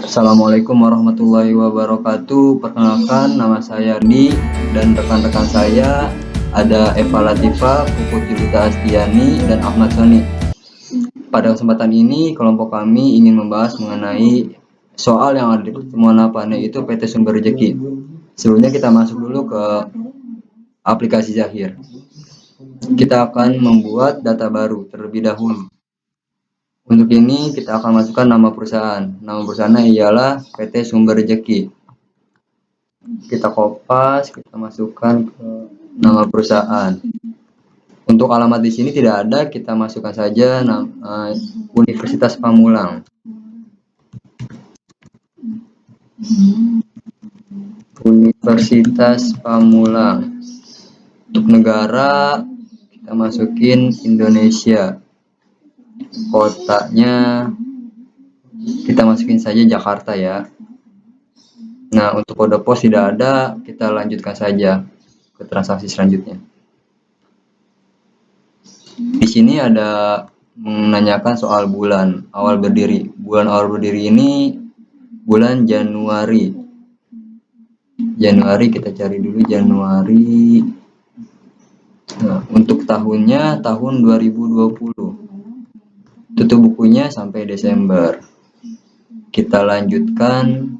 Assalamualaikum warahmatullahi wabarakatuh. Perkenalkan, nama saya Ardi dan rekan-rekan saya ada Eva Latifa, Puput Julita Astiani, dan Ahmad Soni. Pada kesempatan ini, kelompok kami ingin membahas mengenai soal yang ada di pertemuan APANE, itu PT Sumber Rejeki. Sebelumnya kita masuk dulu ke aplikasi Zahir. Kita akan membuat data baru terlebih dahulu. Untuk ini kita akan masukkan nama perusahaan. Nama perusahaannya ialah PT Sumber Rejeki. Kita kopas, kita masukkan ke nama perusahaan. Untuk alamat di sini tidak ada, kita masukkan saja Universitas Pamulang. Universitas Pamulang. Untuk negara kita masukin Indonesia. Kotanya kita masukin saja Jakarta ya. Nah, untuk kode pos tidak ada, kita lanjutkan saja ke transaksi selanjutnya. Di sini ada menanyakan soal bulan awal berdiri. Bulan awal berdiri ini bulan Januari. Januari kita cari dulu Januari. Nah, untuk tahunnya tahun 2020. Tutup bukunya sampai Desember. Kita lanjutkan.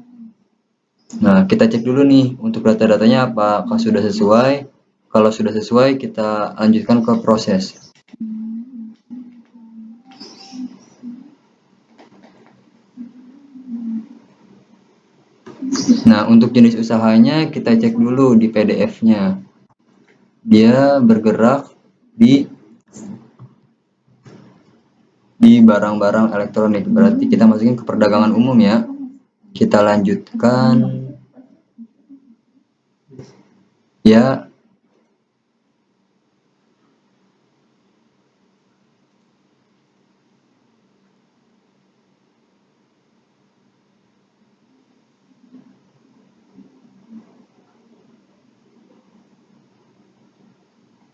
Nah, kita cek dulu nih untuk data-datanya apakah sudah sesuai. Kalau sudah sesuai, kita lanjutkan ke proses. Nah, untuk jenis usahanya kita cek dulu di PDF-nya. Dia bergerak di barang-barang elektronik. Berarti kita masukin ke perdagangan umum ya. Kita lanjutkan. Ya.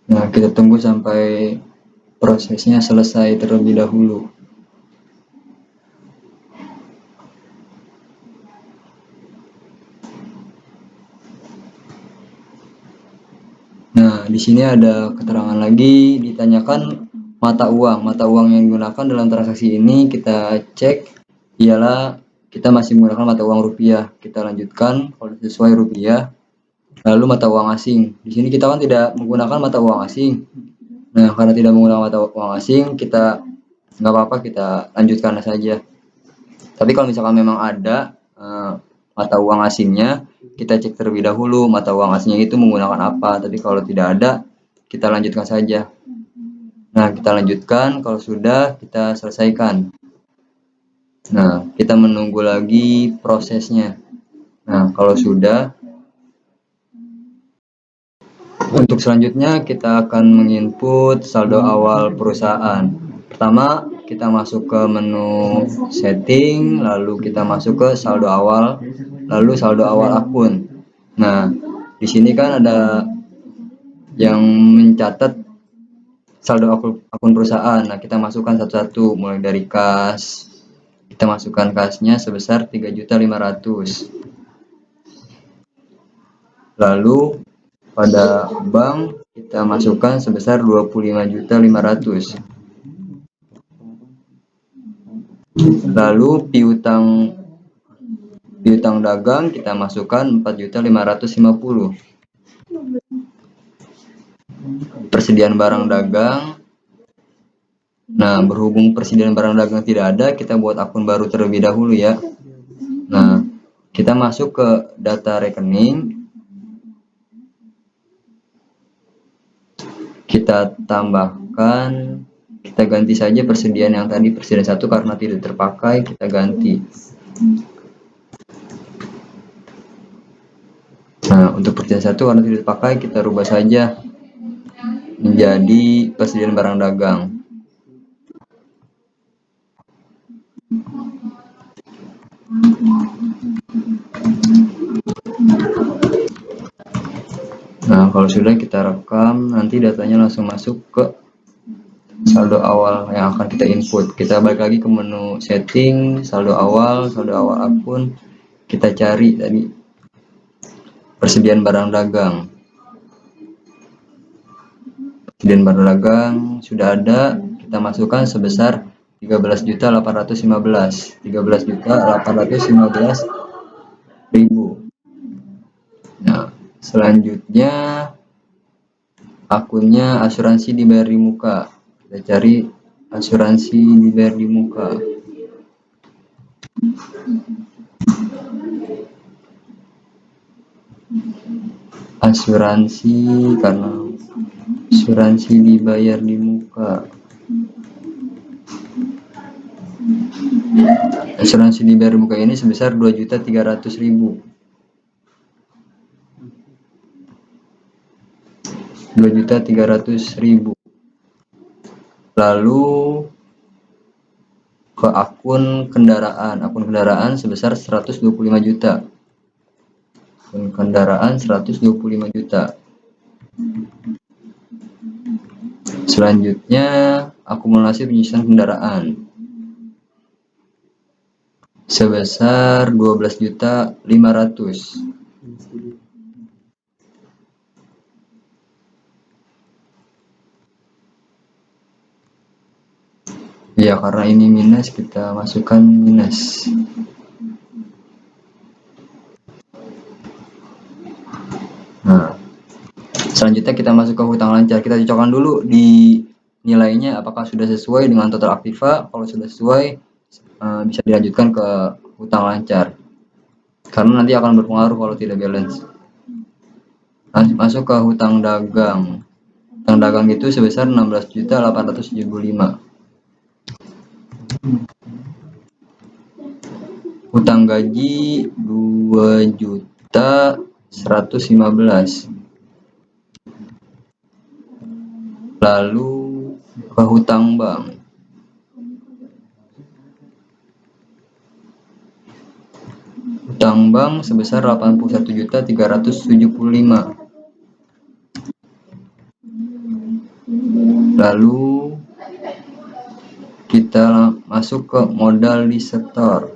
Nah, kita tunggu sampai prosesnya selesai terlebih dahulu. Nah, di sini ada keterangan lagi, ditanyakan mata uang. Mata uang yang digunakan dalam transaksi ini kita cek ialah kita masih menggunakan mata uang rupiah. Kita lanjutkan kalau sesuai rupiah. Lalu mata uang asing. Di sini kita kan tidak menggunakan mata uang asing. Nah, karena tidak menggunakan mata uang asing, kita nggak apa-apa, kita lanjutkan saja. Tapi kalau misalkan memang ada mata uang asingnya, kita cek terlebih dahulu mata uang asingnya itu menggunakan apa. Tapi kalau tidak ada, kita lanjutkan saja. Nah, kita lanjutkan. Kalau sudah, kita selesaikan. Nah, kita menunggu lagi prosesnya. Nah, kalau sudah, untuk selanjutnya kita akan menginput saldo awal perusahaan. Pertama, kita masuk ke menu setting, lalu kita masuk ke saldo awal, lalu saldo awal akun. Nah, di sini kan ada yang mencatat saldo akun perusahaan. Nah, kita masukkan satu-satu, mulai dari kas. Kita masukkan kasnya sebesar 3.500.000. Lalu pada bank kita masukkan sebesar 25.500.000. Lalu piutang dagang kita masukkan 4.550.000. Persediaan barang dagang. Nah, berhubung persediaan barang dagang tidak ada, kita buat akun baru terlebih dahulu ya. Nah, kita masuk ke data rekening. Kita tambahkan, kita ganti saja persediaan yang tadi, persediaan 1 karena tidak terpakai, kita ganti. Nah, untuk persediaan 1 karena tidak terpakai, kita rubah saja menjadi persediaan barang dagang. Nah, kalau sudah kita rekam, nanti datanya langsung masuk ke saldo awal yang akan kita input. Kita balik lagi ke menu setting, saldo awal akun, kita cari tadi persediaan barang dagang. Persediaan barang dagang sudah ada, kita masukkan sebesar 13.815.000. Nah, selanjutnya akunnya asuransi dibayar di muka. Kita cari asuransi dibayar di muka. Asuransi, karena asuransi dibayar di muka. Asuransi dibayar di muka ini sebesar 2.300.000. 2.300.000. Lalu ke akun kendaraan sebesar 125 juta. Akun kendaraan 125 juta. Selanjutnya akumulasi penyusunan kendaraan sebesar 12.500.000. Ya, karena ini minus, kita masukkan minus. Nah, selanjutnya kita masuk ke hutang lancar. Kita cocokkan dulu di nilainya apakah sudah sesuai dengan total aktiva. Kalau sudah sesuai, bisa dilanjutkan ke hutang lancar, karena nanti akan berpengaruh kalau tidak balance. Masuk ke hutang dagang. Hutang dagang itu sebesar 16.875. Hutang gaji 2.115. Lalu ke hutang bank. Hutang bank sebesar 81.375. Lalu kita masuk ke modal di setor.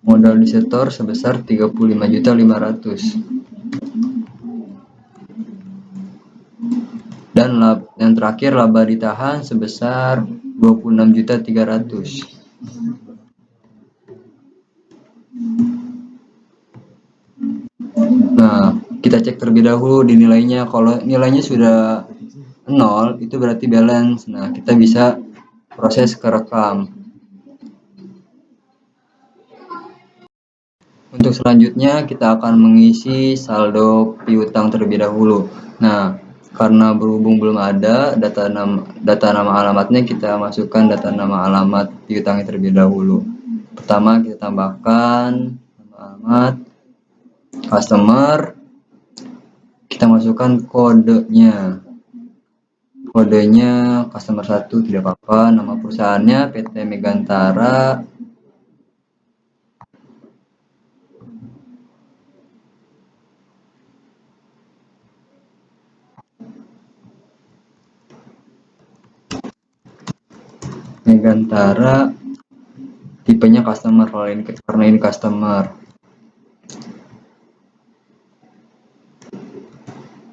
Modal di setor sebesar 35.500. Dan yang terakhir laba ditahan sebesar 26.300. Nah, kita cek terlebih dahulu di nilainya. Kalau nilainya sudah 0, itu berarti balance. Nah, kita bisa proses ke rekam. Untuk selanjutnya kita akan mengisi saldo piutang terlebih dahulu. Nah, karena berhubung belum ada data nama alamatnya, kita masukkan data nama alamat piutang terlebih dahulu. Pertama kita tambahkan nama alamat customer, kita masukkan kodenya. Kodenya customer 1 tidak apa-apa. Nama perusahaannya PT Megantara. Megantara, tipenya customer, karena ini customer.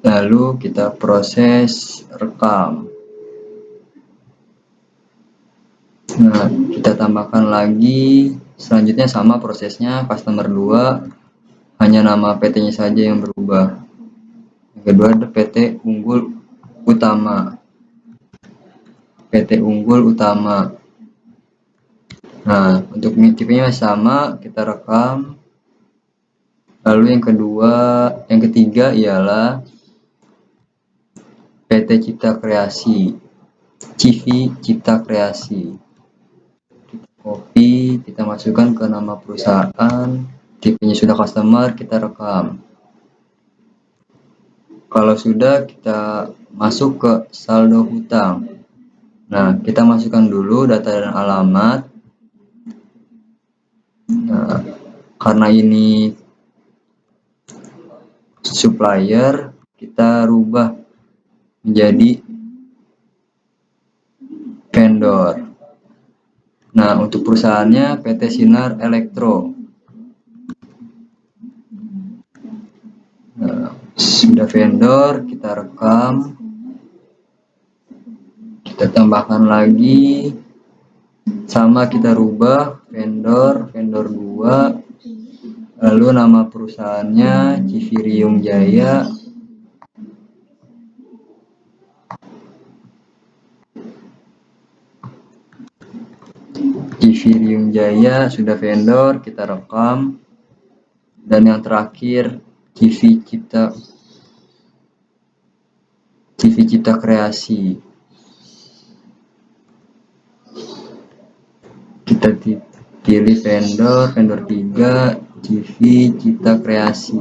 Lalu kita proses rekam. Nah, kita tambahkan lagi. Selanjutnya sama prosesnya, customer 2, hanya nama PT-nya saja yang berubah. Yang kedua ada PT Unggul Utama. PT Unggul Utama. Nah, untuk tipenya masih sama, kita rekam. Lalu yang ketiga ialah PT Cipta Kreasi, CV Cipta Kreasi. Copy, kita masukkan ke nama perusahaan, tipenya sudah customer, kita rekam. Kalau sudah, kita masuk ke saldo hutang. Nah, kita masukkan dulu data dan alamat. Nah, karena ini supplier, kita rubah menjadi vendor. Nah, untuk perusahaannya PT Sinar Elektro. Nah, sudah vendor, kita rekam, kita tambahkan lagi, sama kita rubah vendor 2, lalu nama perusahaannya Civirium Jaya. Civirium Jaya sudah vendor, kita rekam. Dan yang terakhir CV Cipta Kreasi. Kita pilih vendor 3, CV Cipta Kreasi.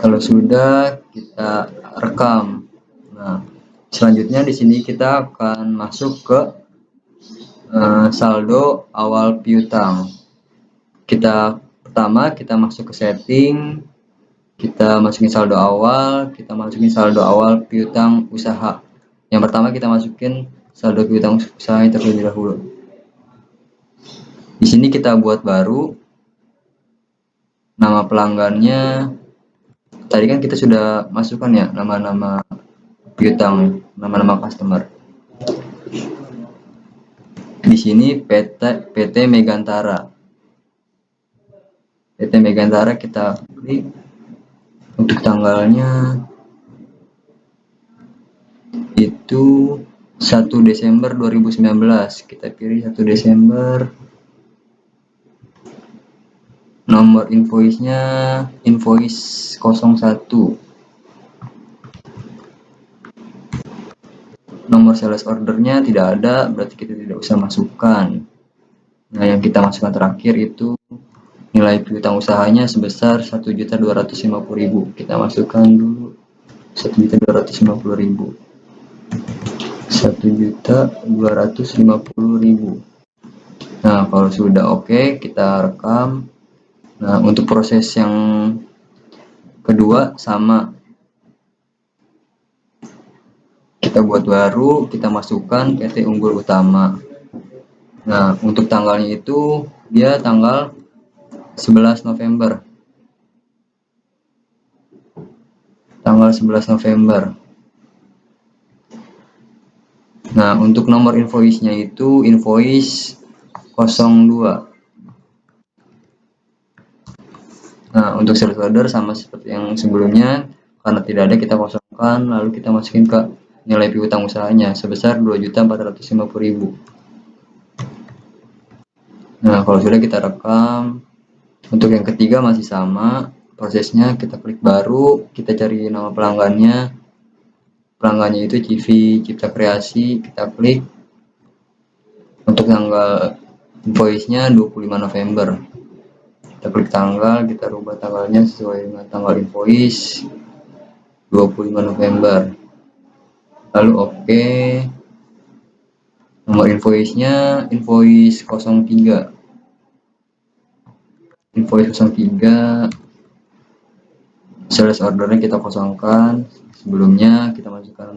Kalau sudah, kita rekam. Nah, selanjutnya di sini kita akan masuk ke saldo awal piutang. Pertama kita masuk ke setting, kita masukin saldo awal, kita masukin saldo awal piutang usaha. Yang pertama kita masukin saldo piutang usaha terlebih dahulu. Di sini kita buat baru, nama pelanggannya. Tadi kan kita sudah masukkan ya nama-nama piutang, nama-nama customer. Di sini PT Megantara. PT Megantara kita klik. Untuk tanggalnya itu 1 Desember 2019. Kita pilih 1 Desember. Nomor invoice-nya invoice 01. Nomor sales ordernya tidak ada, berarti kita tidak usah masukkan. Nah, yang kita masukkan terakhir itu nilai piutang usahanya sebesar 1.250.000. Kita masukkan dulu 1.250.000. 1.250.000. Nah, kalau sudah oke, kita rekam. Nah, untuk proses yang kedua sama. Kita buat baru, kita masukkan PT Unggul Utama. Nah, untuk tanggalnya itu dia tanggal 11 November. Tanggal 11 November. Nah, untuk nomor invoice-nya itu invoice 02. Nah, untuk sales order sama seperti yang sebelumnya, karena tidak ada kita kosongkan, lalu kita masukin ke nilai piutang usahanya sebesar 2.450.000. Nah, kalau sudah kita rekam. Untuk yang ketiga masih sama prosesnya, kita klik baru, kita cari nama pelanggannya. Pelanggannya itu CV Cipta Kreasi, kita klik. Untuk tanggal invoice-nya 25 November. Kita klik tanggal, kita rubah tanggalnya sesuai dengan tanggal invoice 25 November. Lalu oke. Nomor invoice-nya invoice 03. Invoice 03. Sales ordernya kita kosongkan. Sebelumnya kita masukkan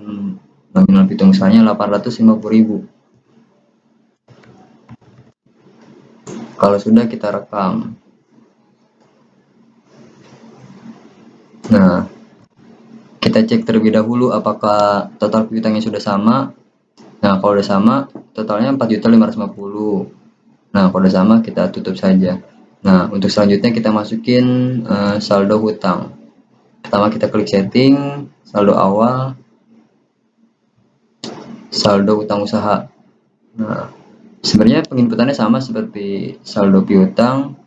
nominal piutang usahanya 850.000. Kalau sudah kita rekam. Nah, kita cek terlebih dahulu apakah total piutangnya sudah sama. Nah, kalau sudah sama, totalnya 4.550.000. Nah, kalau sudah sama kita tutup saja. Nah, untuk selanjutnya kita masukin saldo hutang. Pertama kita klik setting, saldo awal, saldo hutang usaha. Nah, sebenarnya penginputannya sama seperti saldo piutang.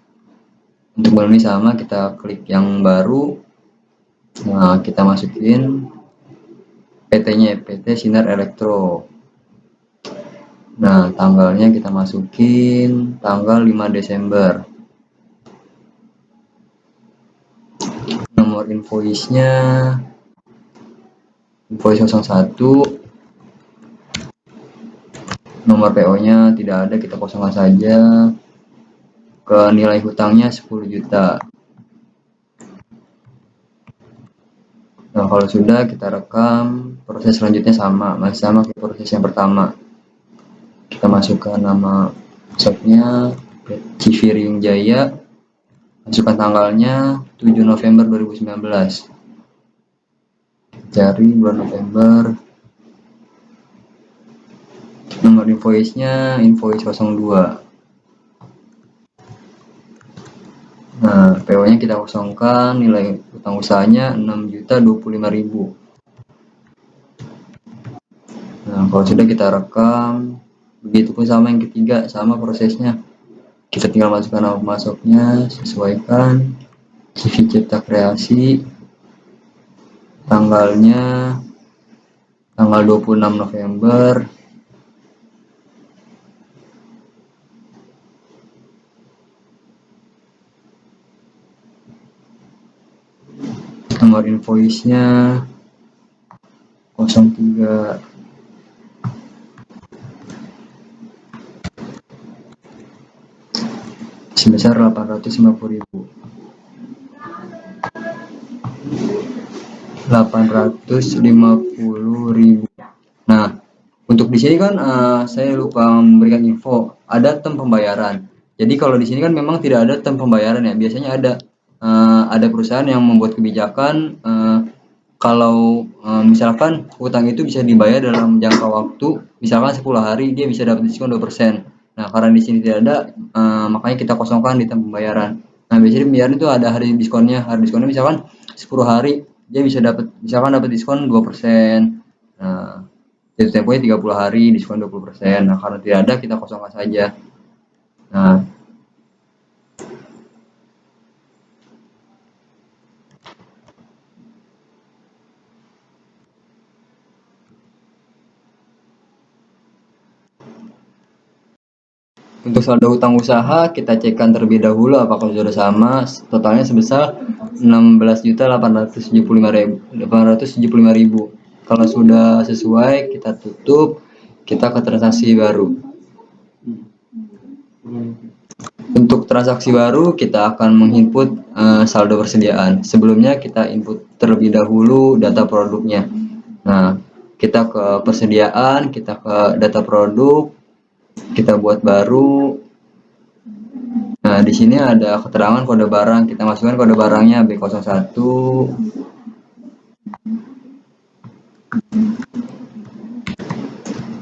Untuk memenuhi sama, kita klik yang baru. Nah, kita masukin PT-nya, PT Sinar Elektro. Nah, tanggalnya kita masukin tanggal 5 Desember. Nomor invoice-nya invoice 01. Nomor PO-nya tidak ada, kita kosongkan saja. Ke nilai hutangnya 10 juta. Nah, kalau sudah kita rekam, proses selanjutnya masih sama kayak proses yang pertama. Kita masukkan nama shopnya, Civirium Jaya, masukkan tanggalnya 7 November 2019. Cari bulan November, nomor invoice-nya invoice 02. Nah, PO-nya kita kosongkan, nilai utang usahanya 6.025.000. Nah, kalau sudah kita rekam, begitupun sama yang ketiga, sama prosesnya. Kita tinggal masukkan nama masuknya, sesuaikan, CV cipta kreasi, tanggalnya tanggal 26 November, nomor invoice-nya 03, sebesar 850.000. 850.000. Nah, untuk di sini kan saya lupa memberikan info, ada term pembayaran. Jadi kalau di sini kan memang tidak ada term pembayaran ya. Biasanya ada perusahaan yang membuat kebijakan kalau misalkan hutang itu bisa dibayar dalam jangka waktu, misalkan 10 hari dia bisa dapat diskon 2%. Nah, karena di sini tidak ada, makanya kita kosongkan di term pembayaran. Nah, biasanya pembayaran itu ada hari diskonnya. Hari diskonnya misalkan 10 hari dia bisa dapat diskon 2%. Nah, jatuh temponya 30 hari, diskon 20%. Nah, karena tidak ada, kita kosongkan saja. Nah, untuk saldo hutang usaha, kita cekkan terlebih dahulu apakah sudah sama. Totalnya sebesar 16.875.000. Kalau sudah sesuai, kita tutup, kita ke transaksi baru. Untuk transaksi baru, kita akan menginput saldo persediaan. Sebelumnya kita input terlebih dahulu data produknya. Nah, kita ke persediaan, kita ke data produk, kita buat baru. Nah, di sini ada keterangan kode barang, kita masukkan kode barangnya B01.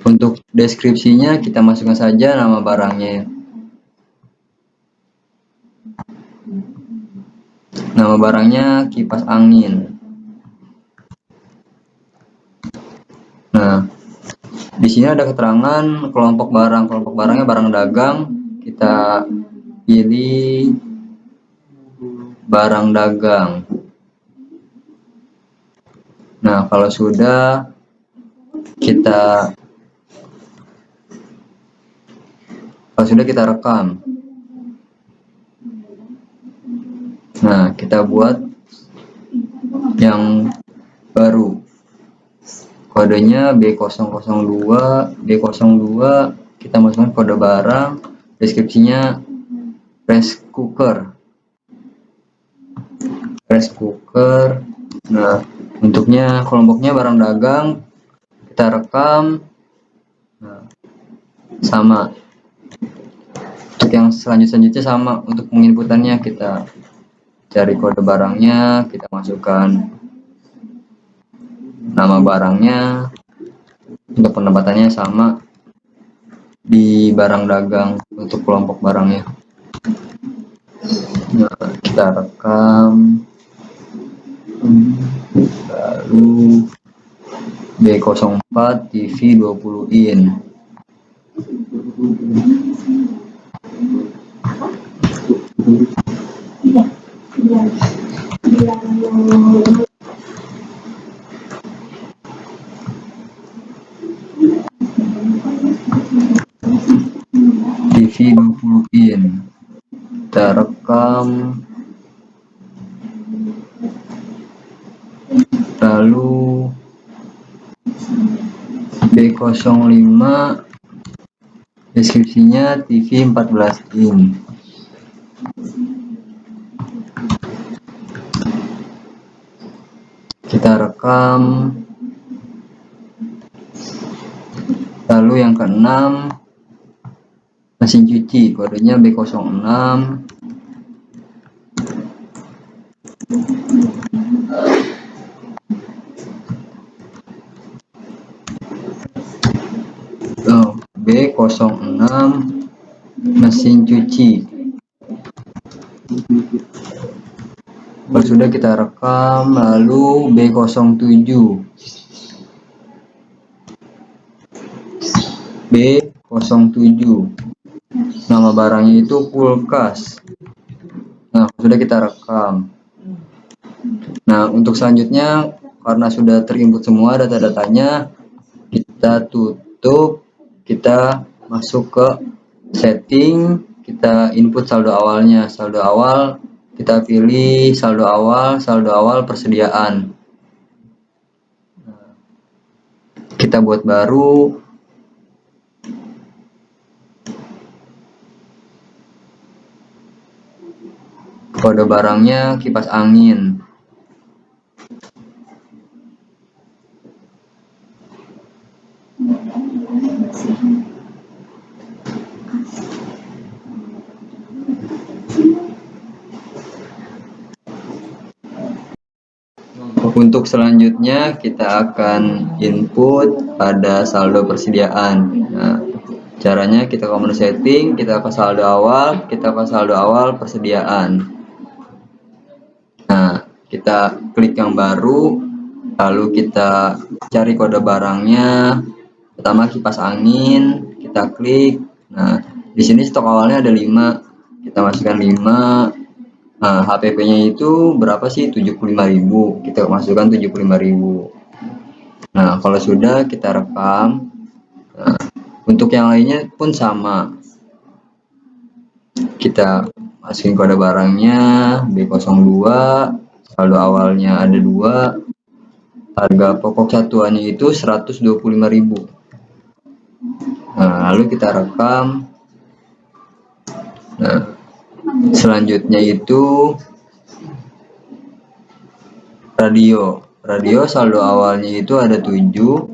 Untuk deskripsinya kita masukkan saja nama barangnya. Nama barangnya kipas angin. Nah, di sini ada keterangan kelompok barang. Kelompok barangnya barang dagang. Kita pilih barang dagang. Nah, kalau sudah kita rekam. Nah, kita buat yang baru. Kodenya B002. Kita masukkan kode barang, deskripsinya rice cooker. Nah, bentuknya kelompoknya barang dagang, kita rekam. Nah, sama. Untuk yang selanjutnya sama, untuk penginputannya kita cari kode barangnya, kita masukkan nama barangnya. Untuk penempatannya sama di barang dagang untuk kelompok barangnya. Nah, kita rekam, lalu B04 TV 20 in. TV 20 in. Kita rekam, lalu B05 deskripsinya TV 14 in. kita rekam. Lalu yang keenam, mesin cuci, kodenya B06. B06 mesin cuci. Kalau sudah kita rekam. Lalu B07 nama barangnya itu kulkas. Nah, sudah kita rekam. Nah, untuk selanjutnya karena sudah terinput semua data-datanya, kita tutup, kita masuk ke setting, kita input saldo awalnya. Saldo awal kita pilih saldo awal persediaan. Kita buat baru. Kode barangnya kipas angin. Untuk selanjutnya kita akan input pada saldo persediaan. Nah, caranya kita command setting, kita ke saldo awal, persediaan. Nah, kita klik yang baru, lalu kita cari kode barangnya. Pertama kipas angin, kita klik. Nah, di sini stok awalnya ada 5, kita masukkan 5. Nah, HPP-nya itu berapa sih? 75.000. Kita masukkan 75.000. Nah, kalau sudah kita rekam. Nah, untuk yang lainnya pun sama. Kita masukin kode barangnya B02, saldo awalnya ada 2. Harga pokok satuannya itu 125.000. Nah, lalu kita rekam. Nah, selanjutnya itu radio saldo awalnya itu ada 7,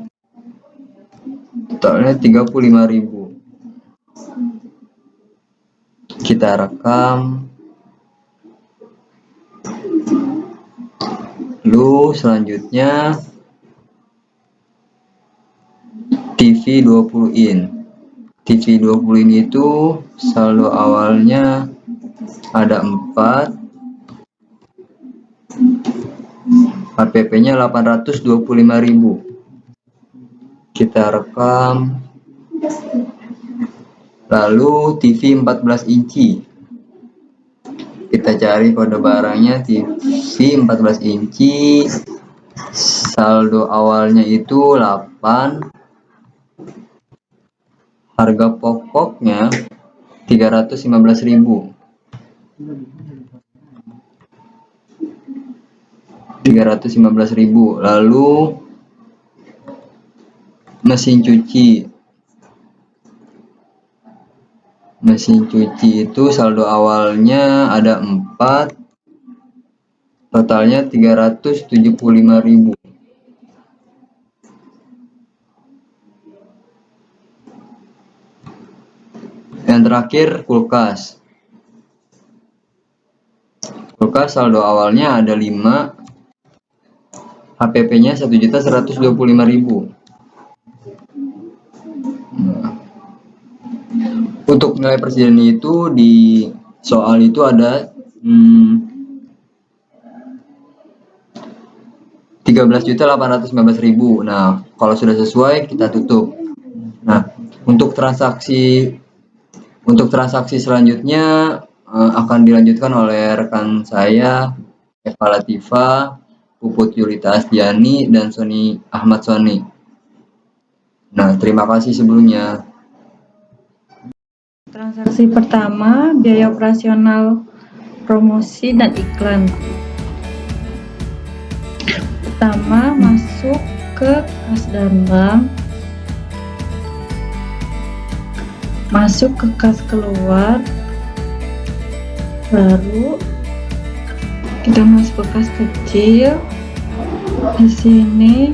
totalnya 35.000. Kita rekam. Lalu selanjutnya TV 20 in. TV 20 in itu saldo awalnya ada 4, HPP-nya 825.000. Kita rekam. Lalu TV 14 inci. Kita cari kode barangnya TV 14 inci. Saldo awalnya itu 8. Harga pokoknya 315.000. 315.000. Lalu mesin cuci. Mesin cuci itu saldo awalnya ada 4, totalnya 375.000. Yang terakhir kulkas. Kulkas saldo awalnya ada 5, HPP-nya 1.125.000. Untuk nilai persediaan itu di soal itu ada 13.819.000. Nah, kalau sudah sesuai kita tutup. Nah, untuk transaksi selanjutnya akan dilanjutkan oleh rekan saya Eva Latifa, Puput Yulita Asdiani, dan Sony Ahmad Sony. Nah, terima kasih sebelumnya. Transaksi pertama, biaya operasional promosi dan iklan. Pertama, masuk ke kas dan bank, masuk ke kas keluar, baru kita masuk ke kas kecil, Di sini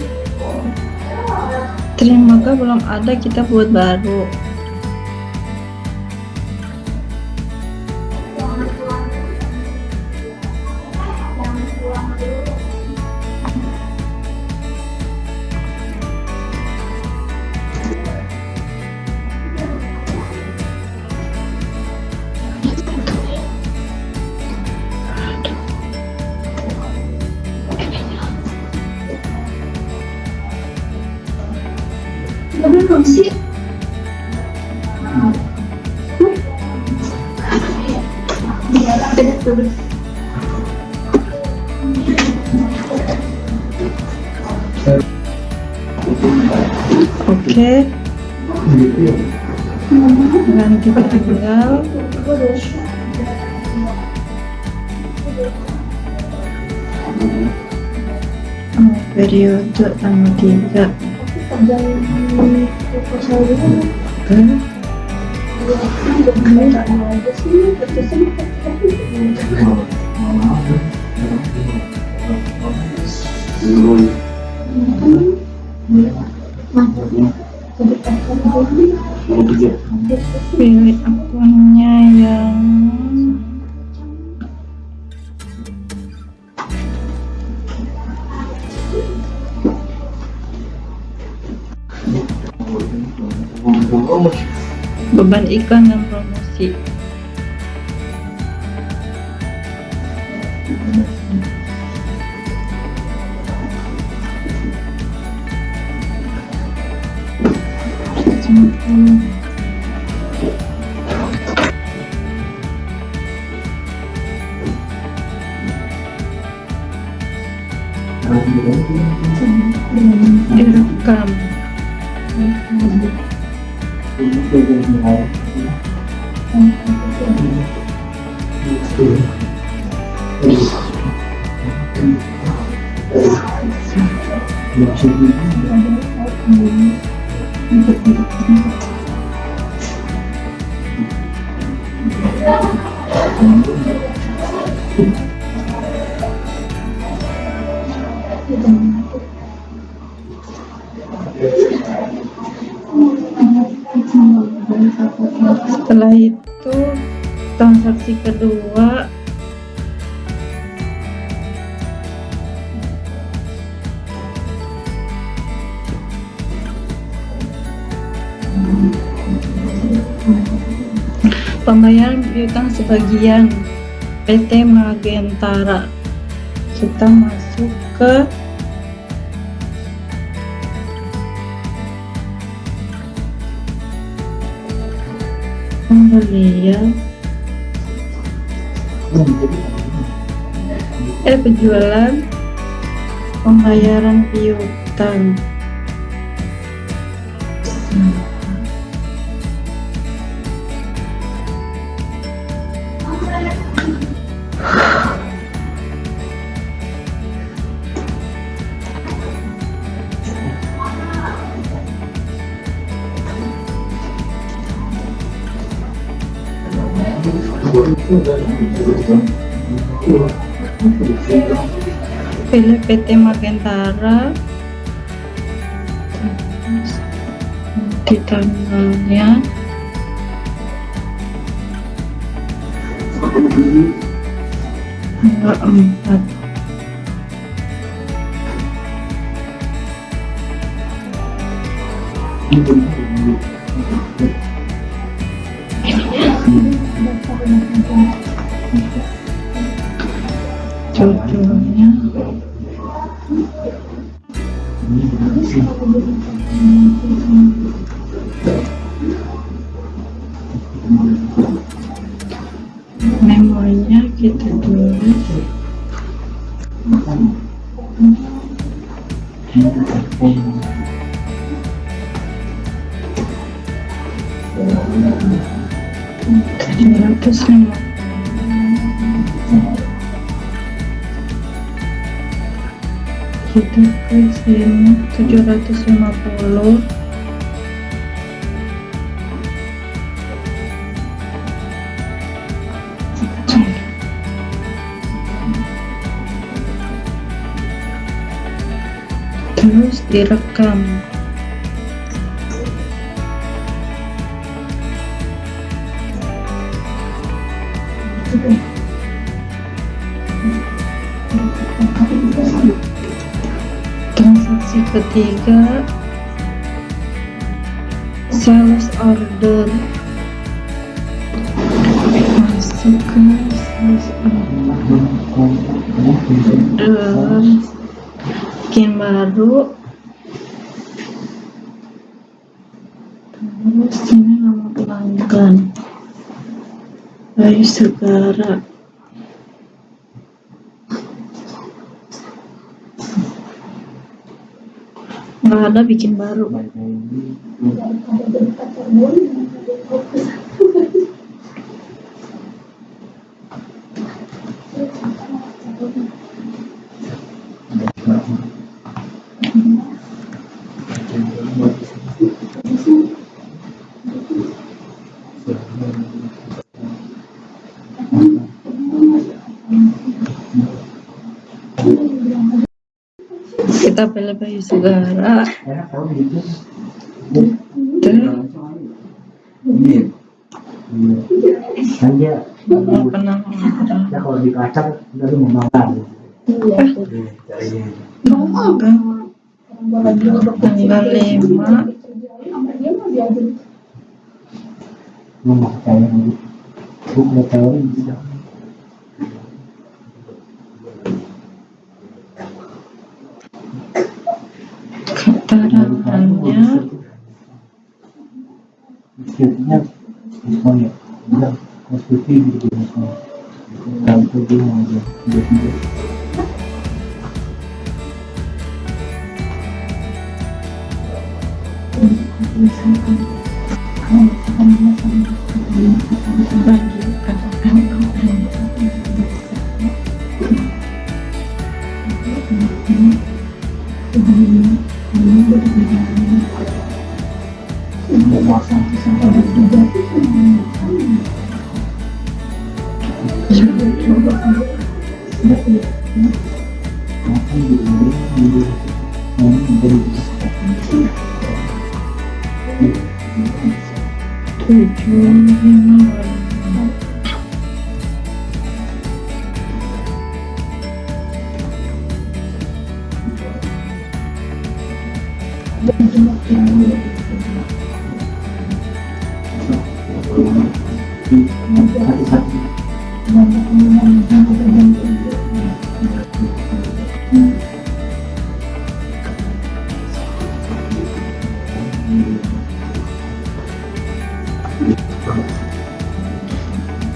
terima kasih belum ada, kita buat baru. Oke, dan kita tinggal periode tanggal 3. Pilih akunnya yang beban iklan dan promosi. Direkam. Setelah itu transaksi kedua pembayaran piutang sebagian PT Magentara. Kita masuk ke pembelian penjualan, pembayaran piutang. Pilih PT Magentara di tanggalnya tanggal 4. Judulnya memorinya kita tulis kita ke sini 750. terus direkam. Transaksi ketiga, sales order. Masuk ke sales order, bikin baru, terus ini nama pelanggan Bayu Segara. Nggak ada, bikin baru. Kita pilih Bayu Segara. Pernah kalau dikacak dari membangun tanggal 5 keterangannya konstruksi gitu kalau itu dia aja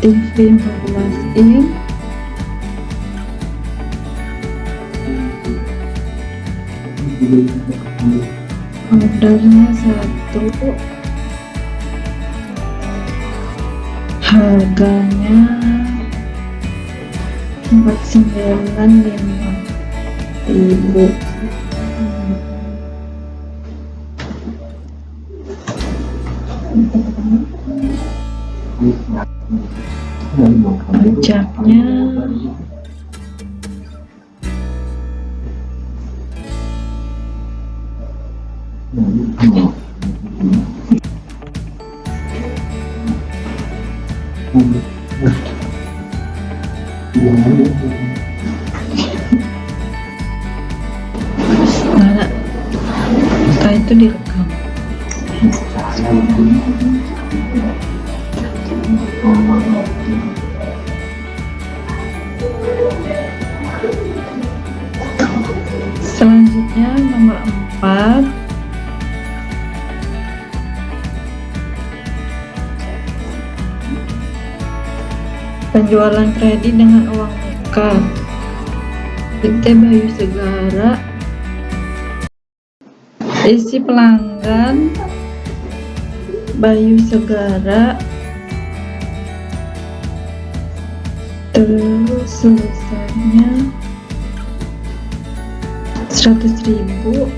TV 14 inch, ordernya 1, harganya 495.000. Pajaknya nggak, setelah itu direkam. Selanjutnya nomor 4, penjualan kredit dengan uang muka. PT Bayu Segara, isi pelanggan Bayu Segara, terus sebesarnya 100.000.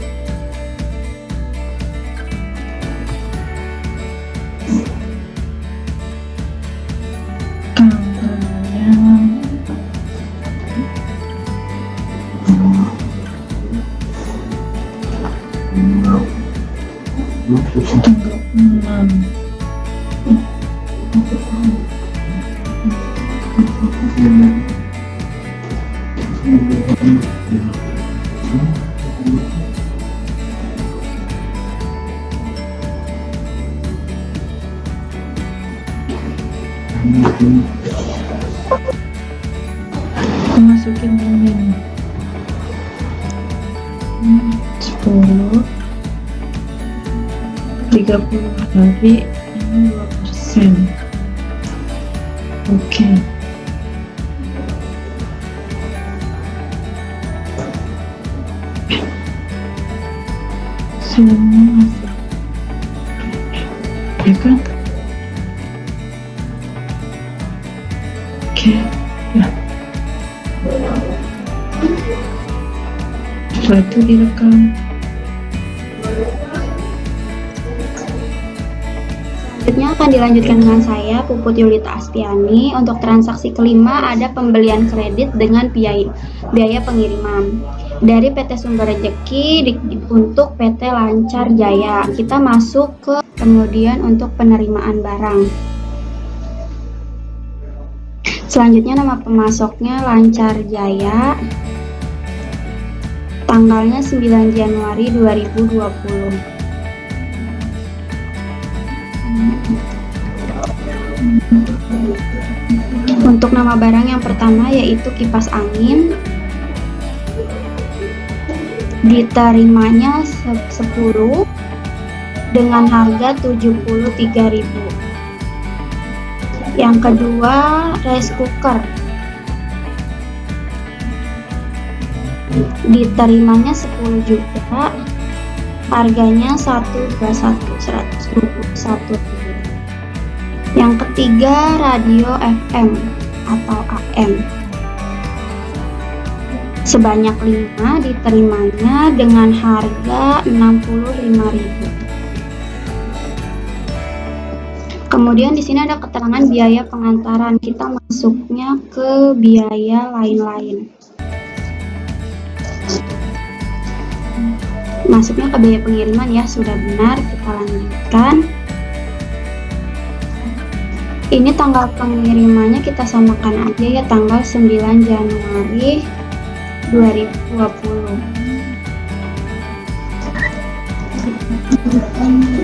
Tanggalnya Tanggal 6. Aku masukin ini 10, 30 hari ini 2%. Oke. Semua masuk, ya kan? Oke, ya. Setelah itu direkam. Selanjutnya akan dilanjutkan dengan saya, Puput Yulita Astiani. Untuk transaksi kelima ada pembelian kredit dengan biaya pengiriman dari PT Sumber Rejeki untuk PT Lancar Jaya. Kita masuk ke kemudian untuk penerimaan barang. Selanjutnya nama pemasoknya Lancar Jaya. Tanggalnya 9 Januari 2020. Untuk nama barang yang pertama yaitu kipas angin, diterimanya 10 dengan harga 73.000. Yang kedua rice cooker, diterimanya 10 juga, harganya 121.121. Yang ketiga radio FM atau AM, sebanyak 5, diterimanya dengan harga 65.000. Kemudian di sini ada keterangan biaya pengantaran. Kita masuknya ke biaya lain-lain. Masuknya ke biaya pengiriman ya, sudah benar. Kita lanjutkan. Ini tanggal pengirimannya kita samakan aja ya, tanggal 9 Januari 2020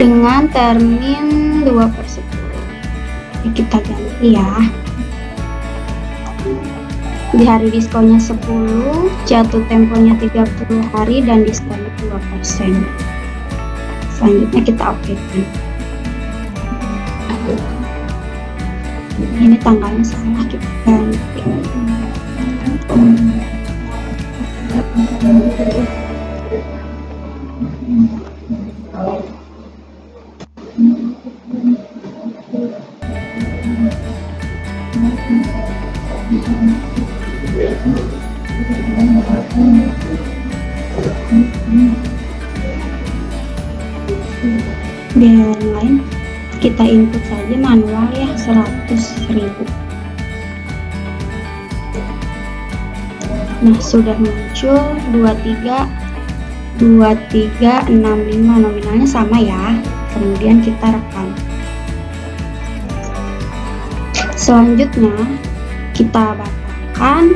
dengan termin 2/10. Kita ganti ya. Di hari diskonnya 10, jatuh temponya 30 hari dan diskonnya 2%. Selanjutnya kita okekan. Ini tanggalnya salah, kita ganti. Biaya lain kita input saja manual ya, 100.000. Nah, sudah muncul 2365, nominalnya sama ya. Kemudian kita rekam. Selanjutnya kita batalkan,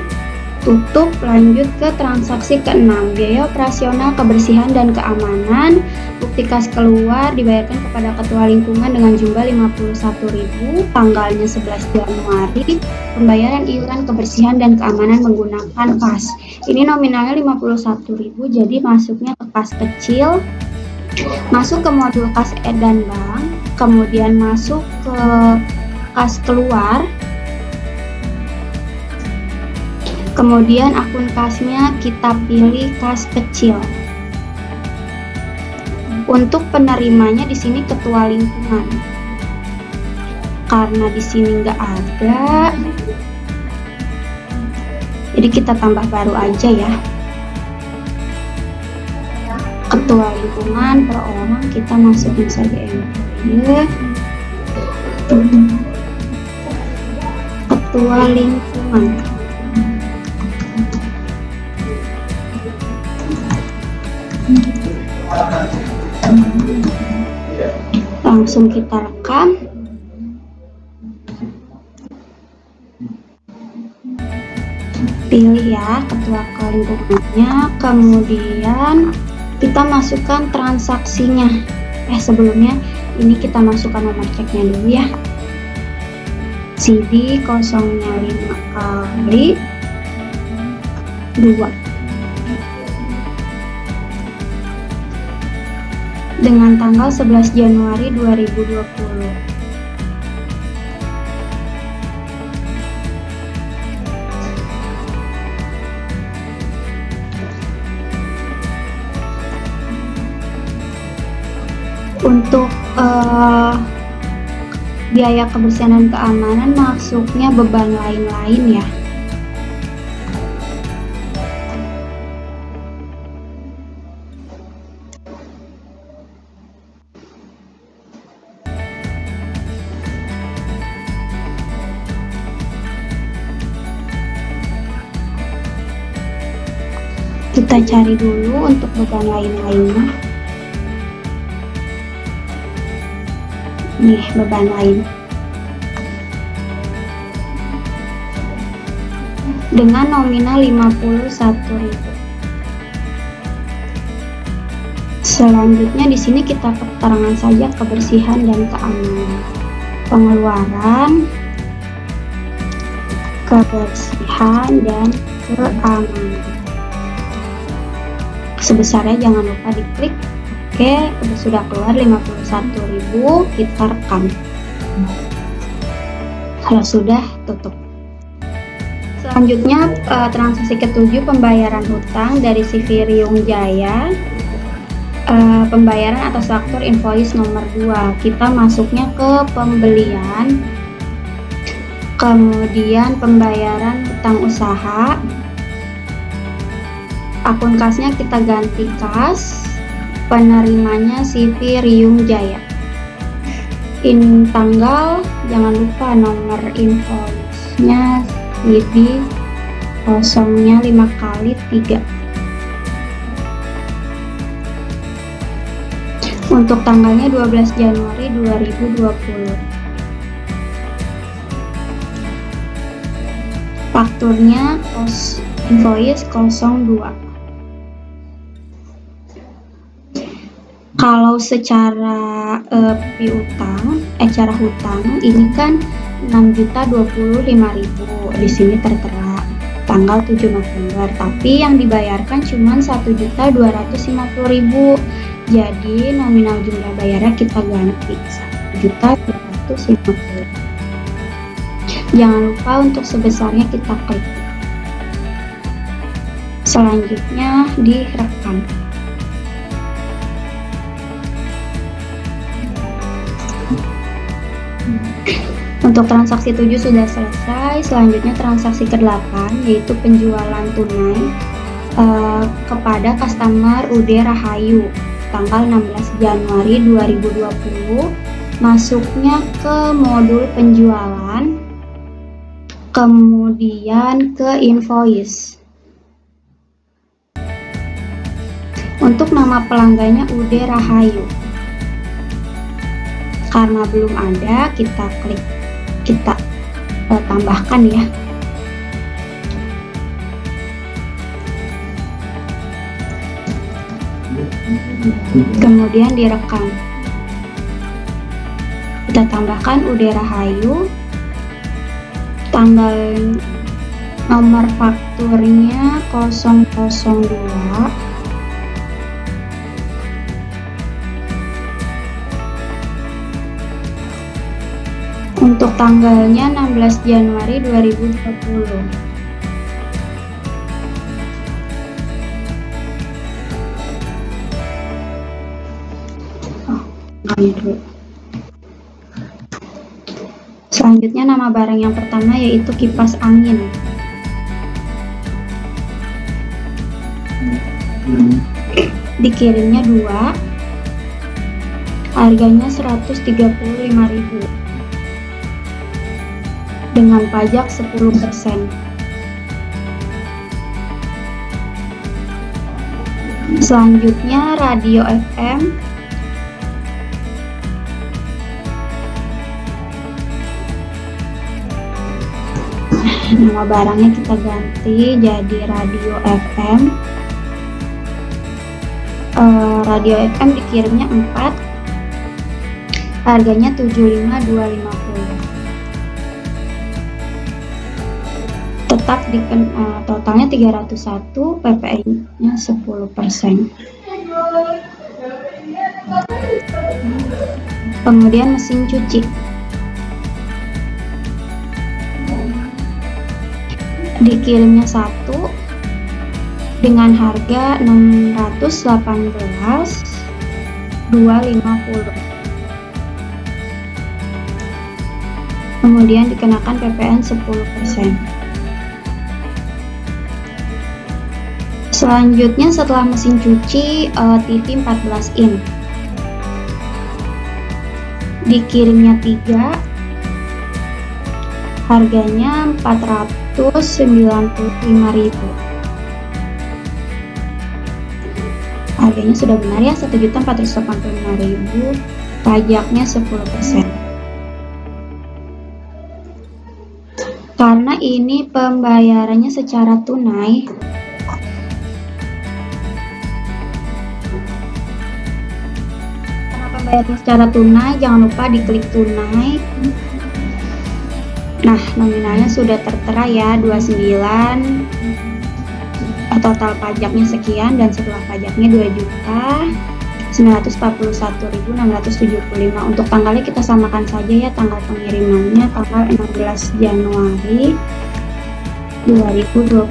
tutup, lanjut ke transaksi ke-6, biaya operasional kebersihan dan keamanan. Bukti kas keluar dibayarkan kepada ketua lingkungan dengan jumlah 51.000, tanggalnya 11 Januari. Pembayaran iuran kebersihan dan keamanan menggunakan kas. Ini nominalnya 51.000, jadi masuknya ke kas kecil. Masuk ke modul kas edan bank, kemudian masuk ke kas keluar. Kemudian akun kasnya kita pilih kas kecil. Untuk penerimanya di sini ketua lingkungan. Karena di sini nggak ada, jadi kita tambah baru aja ya. Ketua lingkungan per orang kita masukin saja employee. Ketua lingkungan. Langsung kita rekam. Pilih ya ketua lingkungannya, kemudian kita masukkan transaksinya. Sebelumnya ini kita masukkan nomor ceknya dulu ya. CD kosongnya 5 kali 2 dengan tanggal 11 Januari 2020. Untuk biaya kebersihan dan keamanan masuknya beban lain-lain ya. Kita cari dulu untuk beban lain-lainnya. Nih beban lain. Dengan nominal 51.000. Selanjutnya di sini kita keterangan saja kebersihan dan keamanan. Pengeluaran, kebersihan dan keamanan. Sebesarnya jangan lupa diklik. Oke, sudah keluar 51.000, kita rekam. Kalau sudah, tutup. Selanjutnya transaksi ketujuh, pembayaran hutang dari CV Riung Jaya. Pembayaran atas faktur invoice nomor 2. Kita masuknya ke pembelian, kemudian pembayaran hutang usaha. Akun kasnya kita ganti kas. Penerimanya CV Riung Jaya. Tanggal jangan lupa nomor invoice-nya CV kosongnya 5 kali 3. Untuk tanggalnya 12 Januari 2020. Fakturnya invoice 02. Kalau secara piutang, cara hutang ini kan 6.025.000. Di sini tertera tanggal 7 November, tapi yang dibayarkan cuma 1.250.000. Jadi nominal jumlah bayarnya kita ganti 1.250.000. Jangan lupa untuk sebesarnya kita klik. Selanjutnya direkam. Untuk transaksi 7 sudah selesai. Selanjutnya transaksi ke-8 yaitu penjualan tunai kepada customer UD Rahayu tanggal 16 Januari 2020. Masuknya ke modul penjualan, kemudian ke invoice. Untuk nama pelanggannya UD Rahayu. Karena belum ada, kita klik, kita tambahkan ya. Kemudian direkam. Kita tambahkan UD Rahayu, tanggal nomor fakturnya 002. Untuk tanggalnya 16 Januari 2020. Selanjutnya nama barang yang pertama yaitu kipas angin. Dikirimnya 2. Harganya 135.000. Dengan pajak 10%. Selanjutnya radio FM. Nama barangnya kita ganti jadi radio FM. Radio FM dikirimnya 4, harganya 75.250. Tetap totalnya 301, PPN-nya 10%. Kemudian mesin cuci. Dikirimnya 1 dengan harga 618.250. Kemudian dikenakan PPN 10%. Selanjutnya setelah mesin cuci, TV 14 in. Dikirimnya 3, harganya 495.000. Harganya sudah benar ya, 1.485.000, pajaknya 10%. Karena ini pembayarannya secara tunai, jangan lupa diklik tunai. Nah, nominalnya sudah tertera ya, 29. Total pajaknya sekian, dan setelah pajaknya 2.941.675. Untuk tanggalnya kita samakan saja ya, tanggal pengirimannya tanggal 16 Januari 2020.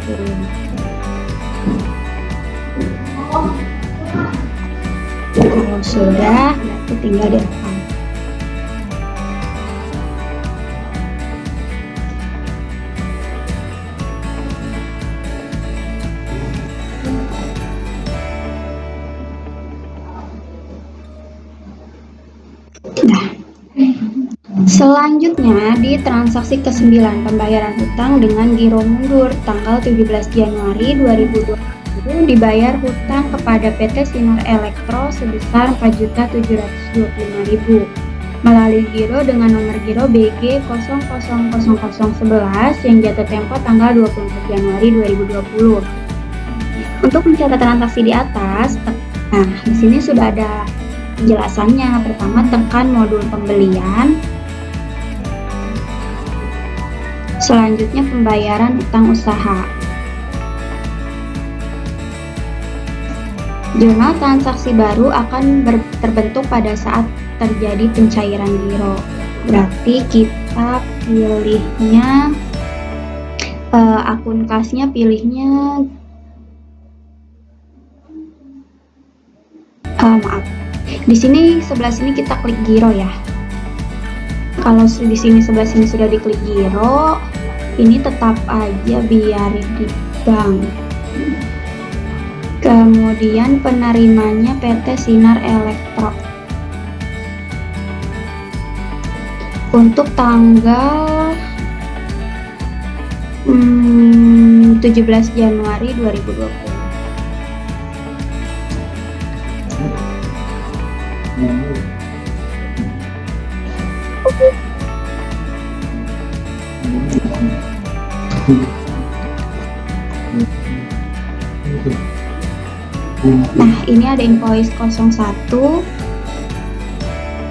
Kalau sudah, berarti tinggal direkam. Selanjutnya di transaksi ke-9, pembayaran hutang dengan giro mundur tanggal 17 Januari 2020 dibayar hutang kepada PT Sinar Elektro sebesar 4.725.000 melalui giro dengan nomor giro BG 000011 yang jatuh tempo tanggal 24 Januari 2020. Untuk mencatat transaksi di atas, di sini sudah ada penjelasannya. Pertama, tekan modul pembelian. Selanjutnya pembayaran hutang usaha. Jurnal transaksi baru akan terbentuk pada saat terjadi pencairan giro. Berarti kita pilihnya akun kasnya pilihnya di sini sebelah sini kita klik giro ya. Kalau di sini sebelah sini sudah diklik giro, ini tetap aja biarin di bank. Kemudian penerimanya PT Sinar Elektro. Untuk tanggal 17 Januari 2020. Nah, ini ada invoice 01,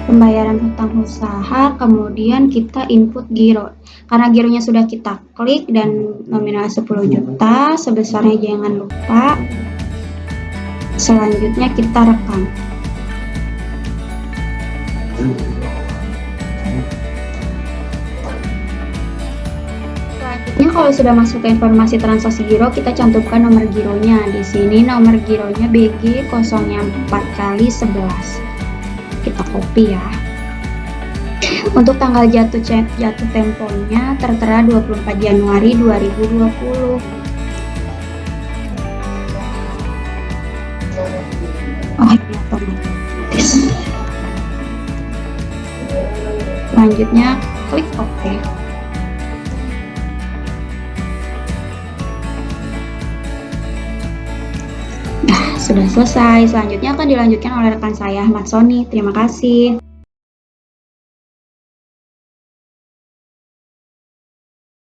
pembayaran hutang usaha, kemudian kita input giro. Karena gironya sudah kita klik dan nominal 10 juta, sebesarnya jangan lupa. Selanjutnya kita rekam. Selanjutnya kalau sudah masuk ke informasi transaksi giro, kita cantumkan nomor gironya. Di sini nomor gironya BG 04x11. Kita copy ya. Untuk tanggal jatuh temponya tertera 24 Januari 2020. Oh, ini otomatis. Selanjutnya klik OK. Sudah sudah selesai. Selanjutnya akan dilanjutkan oleh rekan saya, Ahmad Soni. Terima kasih.